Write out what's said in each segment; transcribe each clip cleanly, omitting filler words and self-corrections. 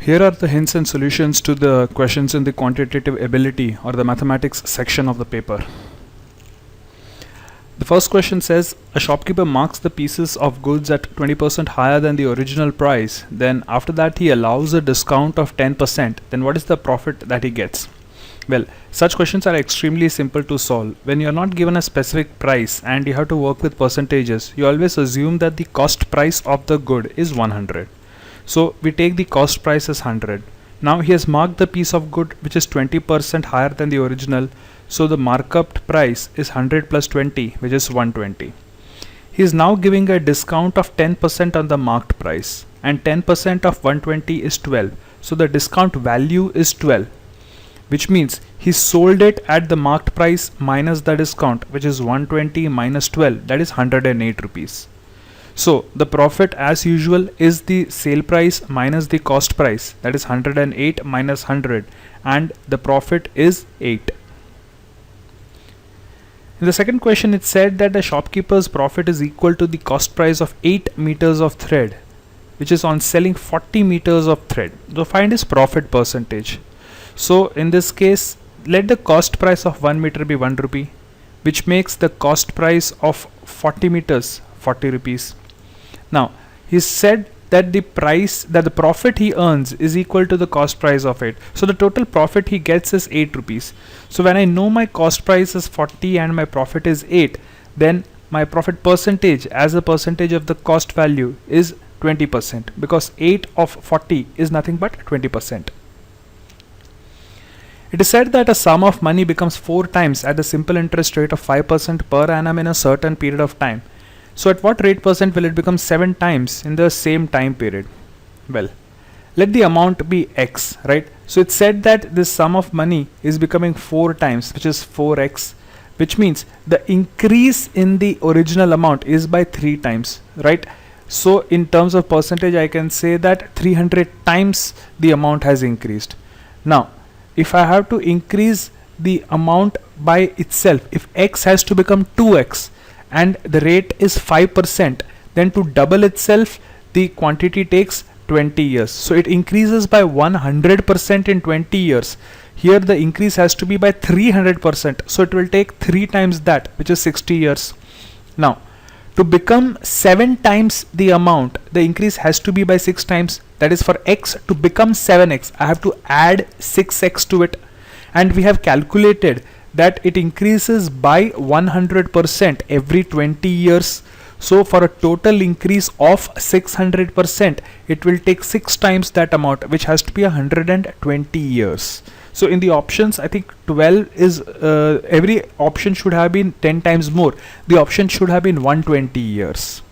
Here are the hints and solutions to the questions in the quantitative ability or the mathematics section of the paper. The first question says, a shopkeeper marks the pieces of goods at 20% higher than the original price. Then after that he allows a discount of 10%. Then what is the profit that he gets? Well, such questions are extremely simple to solve. When you are not given a specific price and you have to work with percentages, you always assume that the cost price of the good is 100. So we take the cost price as 100. Now he has marked the piece of good which is 20% higher than the original. So the markup price is 100 plus 20, which is 120. He is now giving a discount of 10% on the marked price, and 10% of 120 is 12. So the discount value is 12, which means he sold it at the marked price minus the discount, which is 120 minus 12, that is 108 rupees. So the profit as usual is the sale price minus the cost price, that is 108 minus 100, and the profit is 8. In the second question, it said that the shopkeeper's profit is equal to the cost price of 8 meters of thread, which is on selling 40 meters of thread. So find his profit percentage. So in this case, let the cost price of 1 meter be 1 rupee, which makes the cost price of 40 meters 40 rupees. Now he said that the profit he earns is equal to the cost price of it. So the total profit he gets is 8 rupees. So when I know my cost price is 40 and my profit is 8, then my profit percentage as a percentage of the cost value is 20%, because 8 of 40 is nothing but 20%. It is said that a sum of money becomes 4 times at the simple interest rate of 5% per annum in a certain period of time. So at what rate percent will it become 7 times in the same time period? Well, let the amount be x, right? So it said that this sum of money is becoming 4 times, which is 4x, which means the increase in the original amount is by 3 times, right? So in terms of percentage, I can say that 300 times the amount has increased. Now, if I have to increase the amount by itself, if x has to become 2x, and the rate is 5%, then to double itself the quantity takes 20 years. So it increases by 100% in 20 years. Here the increase has to be by 300%, so it will take 3 times that, which is 60 years. Now to become 7 times the amount, the increase has to be by 6 times. That is, for x to become 7x, I have to add 6x to it, and we have calculated that it increases by 100% every 20 years. So for a total increase of 600%, it will take 6 times that amount, which has to be 120 years. So in the options, I think 12 is every option should have been 10 times more. The option should have been 120 years.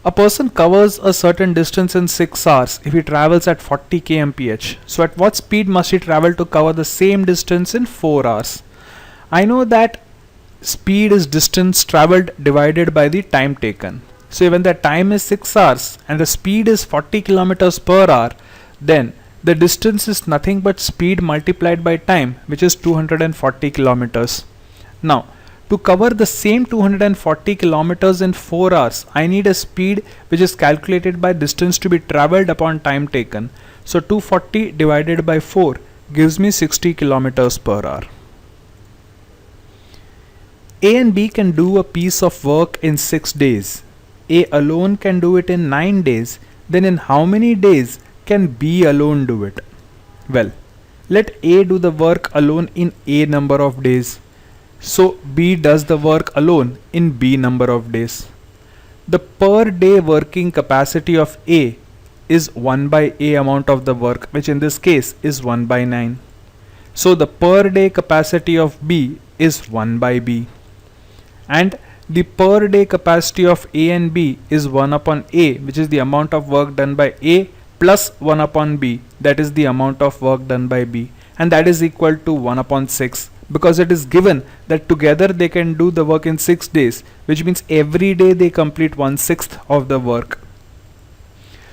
A person covers a certain distance in 6 hours if he travels at 40 kmph. So at what speed must he travel to cover the same distance in 4 hours? I know that speed is distance traveled divided by the time taken. So when the time is 6 hours and the speed is 40 kilometers per hour, then the distance is nothing but speed multiplied by time, which is 240 kilometers. Now, to cover the same 240 kilometers in 4 hours, I need a speed which is calculated by distance to be traveled upon time taken. So 240 divided by 4 gives me 60 kilometers per hour. A and B can do a piece of work in 6 days. A alone can do it in 9 days. Then in how many days can B alone do it? Well, let A do the work alone in A number of days. So B does the work alone in B number of days. The per day working capacity of A is 1 by A amount of the work, which in this case is 1 by 9. So the per day capacity of B is 1 by B. And the per day capacity of A and B is 1 upon A, which is the amount of work done by A, plus 1 upon B, that is the amount of work done by B. And that is equal to 1 upon 6. Because it is given that together they can do the work in 6 days, which means every day they complete 1/6 of the work.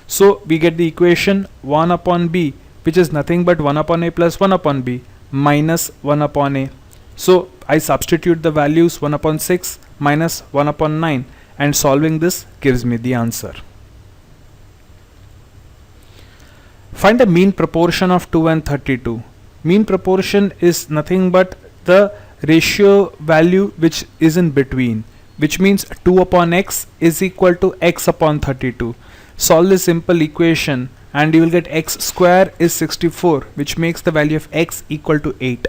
So we get the equation 1 upon B, which is nothing but 1 upon A plus 1 upon B minus 1 upon A. So I substitute the values 1 upon 6 minus 1 upon 9, and solving this gives me the answer. Find the mean proportion of 2 and 32. Mean proportion is nothing but the ratio value which is in between, which means 2 upon x is equal to x upon 32. Solve this simple equation and you will get x square is 64, which makes the value of x equal to 8.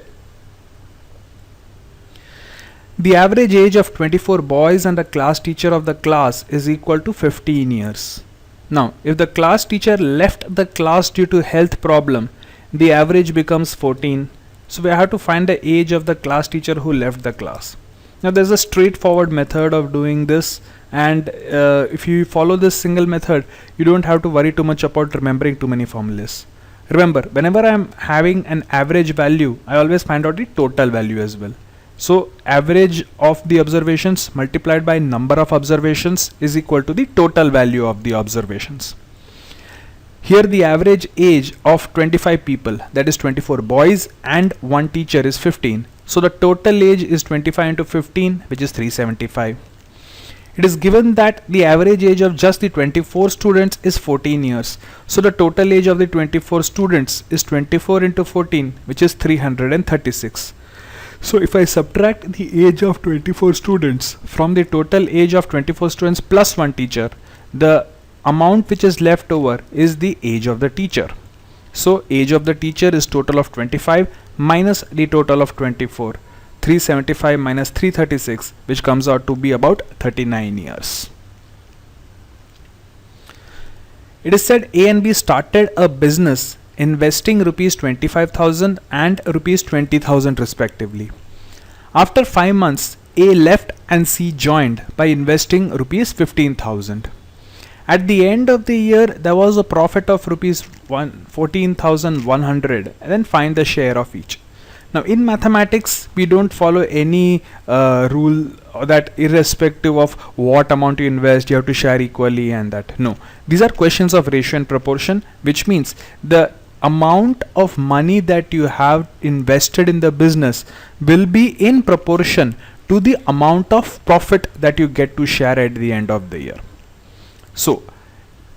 The average age of 24 boys and a class teacher of the class is equal to 15 years. Now, if the class teacher left the class due to health problem, the average becomes 14. So we have to find the age of the class teacher who left the class. Now there's a straightforward method of doing this, and if you follow this single method, you don't have to worry too much about remembering too many formulas. Remember, whenever I'm having an average value, I always find out the total value as well. So average of the observations multiplied by number of observations is equal to the total value of the observations. Here the average age of 25 people, that is 24 boys and 1 teacher, is 15. So the total age is 25 into 15, which is 375. It is given that the average age of just the 24 students is 14 years. So the total age of the 24 students is 24 into 14, which is 336. So if I subtract the age of 24 students from the total age of 24 students plus 1 teacher, the amount which is left over is the age of the teacher. So age of the teacher is total of 25 minus the total of 24. 375 minus 336, which comes out to be about 39 years. It is said A and B started a business investing rupees 25,000 and rupees 20,000 respectively. After 5 months, A left and C joined by investing rupees 15,000. At the end of the year, there was a profit of rupees 14,100, and then find the share of each. Now in mathematics, we don't follow any rule that irrespective of what amount you invest, you have to share equally and that. No, these are questions of ratio and proportion, which means the amount of money that you have invested in the business will be in proportion to the amount of profit that you get to share at the end of the year. So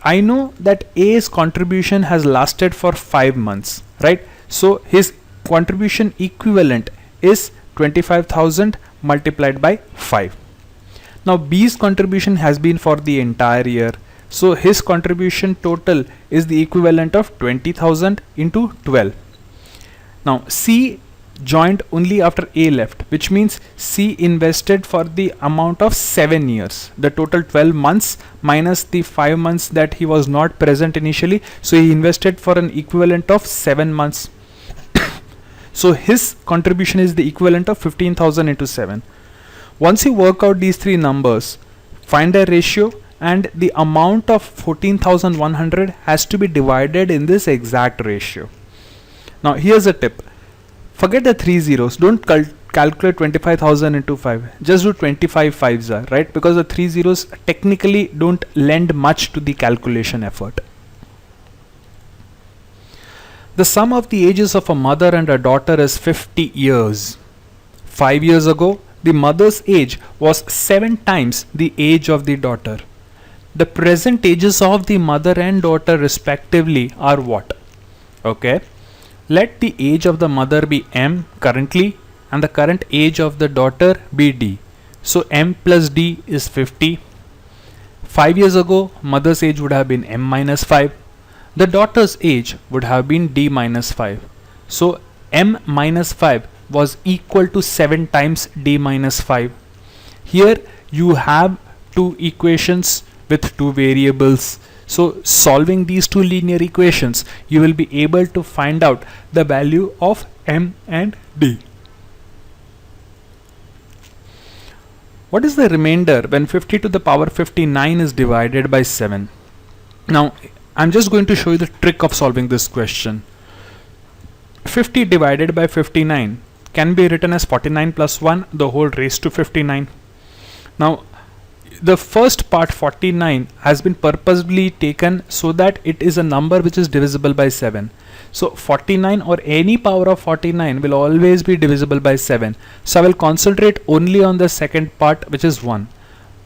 I know that A's contribution has lasted for 5 months, right? So his contribution equivalent is 25,000 multiplied by 5. Now B's contribution has been for the entire year. So his contribution total is the equivalent of 20,000 into 12. Now C joined only after A left, which means C invested for the amount of 7 years. The total 12 months minus the 5 months that he was not present initially. So he invested for an equivalent of 7 months. So his contribution is the equivalent of 15,000 into 7. Once you work out these three numbers, find a ratio, and the amount of 14,100 has to be divided in this exact ratio. Now here's a tip. Forget the 3 zeros. Don't calculate 25,000 into 5. Just do 25 fives, right? Because the 3 zeros technically don't lend much to the calculation effort. The sum of the ages of a mother and a daughter is 50 years. 5 years ago, the mother's age was 7 times the age of the daughter. The present ages of the mother and daughter respectively are what? Okay. Let the age of the mother be M currently and the current age of the daughter be D. So M plus D is 50. 5 years ago, mother's age would have been M minus 5. The daughter's age would have been D minus 5. So M minus 5 was equal to 7 times D minus 5. Here you have two equations with two variables. So solving these two linear equations, you will be able to find out the value of M and D. What is the remainder when 50 to the power 59 is divided by 7? Now I'm just going to show you the trick of solving this question. 50 divided by 59 can be written as 49 plus 1, the whole raised to 59. Now the first part 49 has been purposely taken so that it is a number which is divisible by 7. So 49 or any power of 49 will always be divisible by 7. So I will concentrate only on the second part, which is 1.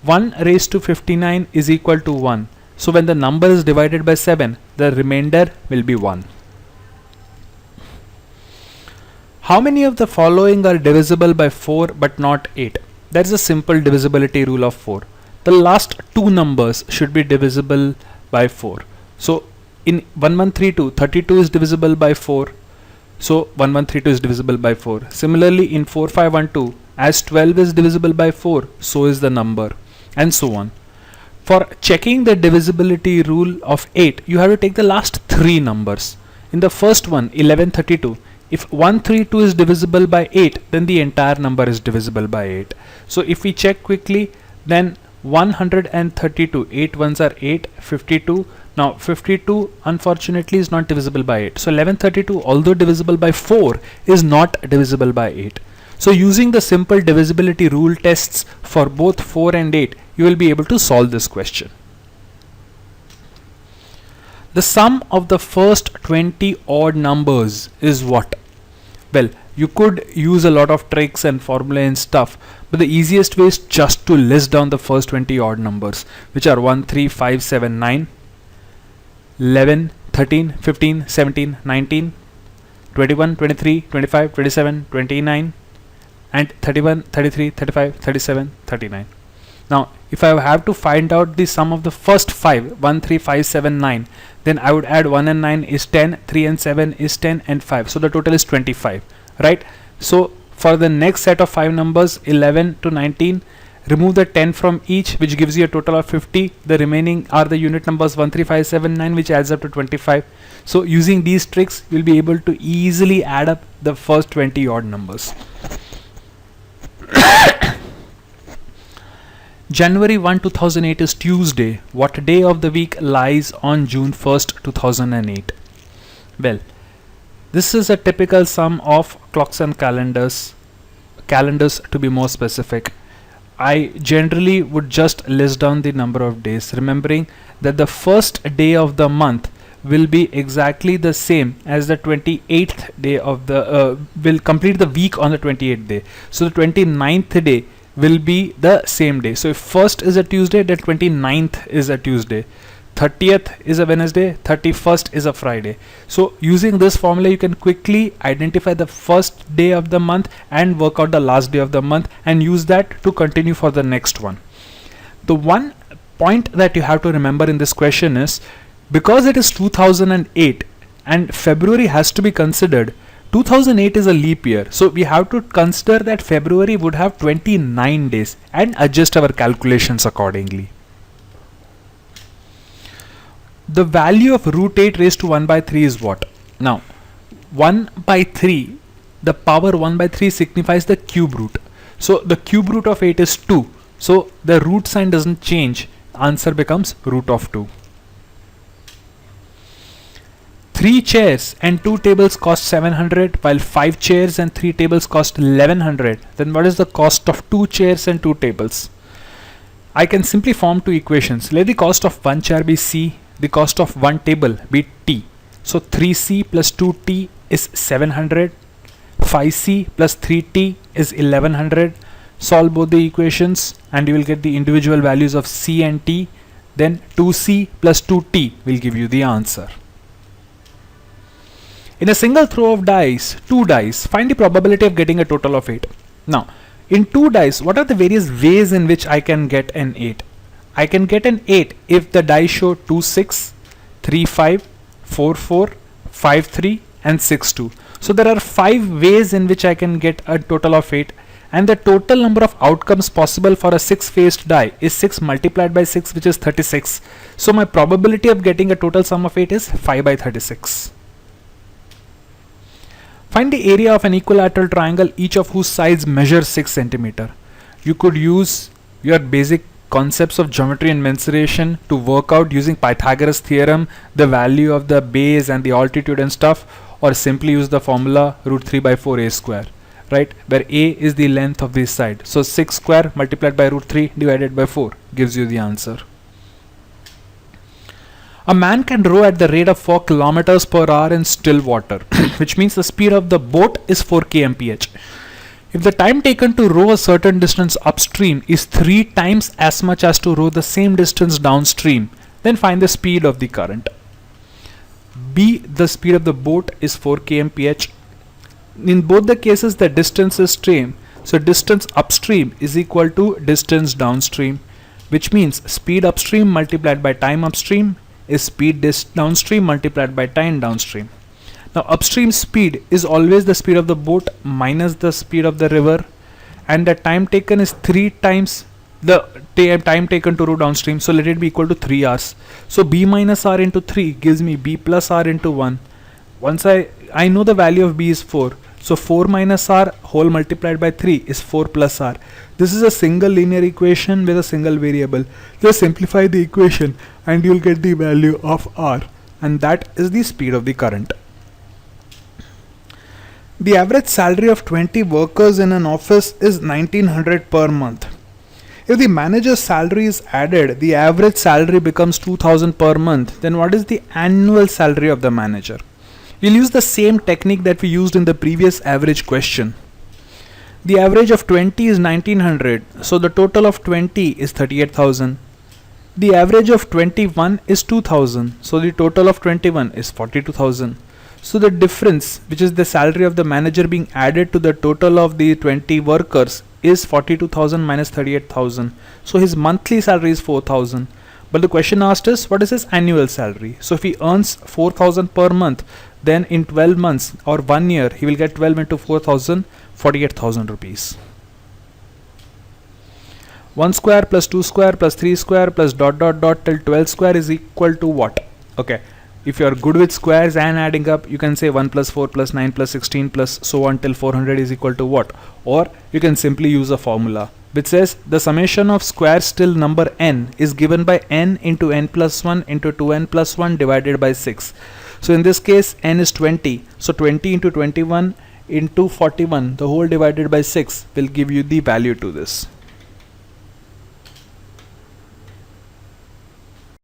1 raised to 59 is equal to 1. So when the number is divided by 7, the remainder will be 1. How many of the following are divisible by 4 but not 8? That is a simple divisibility rule of 4. The last two numbers should be divisible by 4. So in 1132, 32 is divisible by 4. So 1132 is divisible by 4. Similarly in 4512, as 12 is divisible by 4, so is the number, and so on. For checking the divisibility rule of 8, you have to take the last three numbers. In the first one, 1132, if 132 is divisible by 8, then the entire number is divisible by 8. So if we check quickly, then 132, 8 ones are 8, 52. Now 52 unfortunately is not divisible by 8. So 1132, although divisible by 4, is not divisible by 8. So using the simple divisibility rule tests for both 4 and 8, you will be able to solve this question. The sum of the first 20 odd numbers is what? Well, you could use a lot of tricks and formula and stuff, but the easiest way is just to list down the first 20 odd numbers, which are 1, 3, 5, 7, 9, 11, 13, 15, 17, 19, 21, 23, 25, 27, 29, and 31, 33, 35, 37, 39. Now, if I have to find out the sum of the first 5, 1, 3, 5, 7, 9, then I would add 1 and 9 is 10, 3 and 7 is 10, and 5. So the total is 25, right? So for the next set of 5 numbers, 11 to 19, remove the 10 from each, which gives you a total of 50. The remaining are the unit numbers 1, 3, 5, 7, 9, which adds up to 25. So using these tricks, you'll be able to easily add up the first 20 odd numbers. January 1, 2008 is Tuesday. What day of the week lies on June 1st, 2008? Well, this is a typical sum of clocks and calendars to be more specific. I generally would just list down the number of days, remembering that the first day of the month will be exactly the same as the 28th day of the will complete the week on the 28th day. So the 29th day will be the same day. So if first is a Tuesday, the 29th is a Tuesday, 30th is a Wednesday, 31st is a Friday. So using this formula, you can quickly identify the first day of the month and work out the last day of the month and use that to continue for the next one. The one point that you have to remember in this question is, because it is 2008 and February has to be considered, 2008 is a leap year, so we have to consider that February would have 29 days and adjust our calculations accordingly. The value of root 8 raised to 1 by 3 is what? Now, 1 by 3, the power 1 by 3 signifies the cube root. So the cube root of 8 is 2. So the root sign doesn't change. Answer becomes root of 2. 3 chairs and 2 tables cost 700, while 5 chairs and 3 tables cost 1100. Then what is the cost of 2 chairs and 2 tables? I can simply form two equations. Let the cost of 1 chair be C, the cost of 1 table be T. So 3C plus 2T is 700, 5C plus 3T is 1100. Solve both the equations and you will get the individual values of C and T. Then 2C plus 2T will give you the answer. In a single throw of dice, 2 dice, find the probability of getting a total of 8. Now, in 2 dice, what are the various ways in which I can get an 8? I can get an 8 if the dice show 2, 6, 3, 5, 4, 4, 5, 3 and 6, 2. So there are 5 ways in which I can get a total of 8, and the total number of outcomes possible for a 6-faced die is 6 multiplied by 6, which is 36. So my probability of getting a total sum of 8 is 5 by 36. Find the area of an equilateral triangle, each of whose sides measure 6 cm. You could use your basic concepts of geometry and mensuration to work out using Pythagoras theorem the value of the base and the altitude and stuff, or simply use the formula root 3 by 4 a square, right, where a is the length of this side. So 6 square multiplied by root 3 divided by 4 gives you the answer. A man can row at the rate of 4 kilometers per hour in still water, which means the speed of the boat is 4 kmph. If the time taken to row a certain distance upstream is 3 times as much as to row the same distance downstream, Then find the speed of the current. B, the speed of the boat is 4 kmph. In both the cases the distance is same, so distance upstream is equal to distance downstream, which means speed upstream multiplied by time upstream is speed downstream multiplied by time downstream. Now upstream speed is always the speed of the boat minus the speed of the river, and the time taken is 3 times the time taken to route downstream, so let it be equal to 3 hours. So B minus R into 3 gives me B plus R into 1. Once I know the value of B is 4, so 4 minus R whole multiplied by 3 is 4 plus R. This is a single linear equation with a single variable. Just simplify the equation and you'll get the value of R, and that is the speed of the current. The average salary of 20 workers in an office is 1900 per month. If the manager's salary is added, the average salary becomes 2000 per month. Then what is the annual salary of the manager? We'll use the same technique that we used in the previous average question. The average of 20 is 1900, so the total of 20 is 38,000. The average of 21 is 2000, so the total of 21 is 42,000. So the difference, which is the salary of the manager being added to the total of the 20 workers, is 42,000 minus 38,000. So his monthly salary is 4,000. But the question asked us what is his annual salary. So if he earns 4,000 per month, then in 12 months or 1 year he will get 12 into 4,000, 48,000 rupees. 1 square plus 2 square plus 3 square plus dot dot dot till 12 square is equal to what? Okay, if you are good with squares and adding up, you can say 1 plus 4 plus 9 plus 16 plus so on till 400 is equal to what? Or you can simply use a formula which says the summation of squares till number n is given by n into n plus 1 into 2n plus 1 divided by 6. So in this case n is 20, so 20 into 21 into 41, the whole divided by 6 will give you the value to this.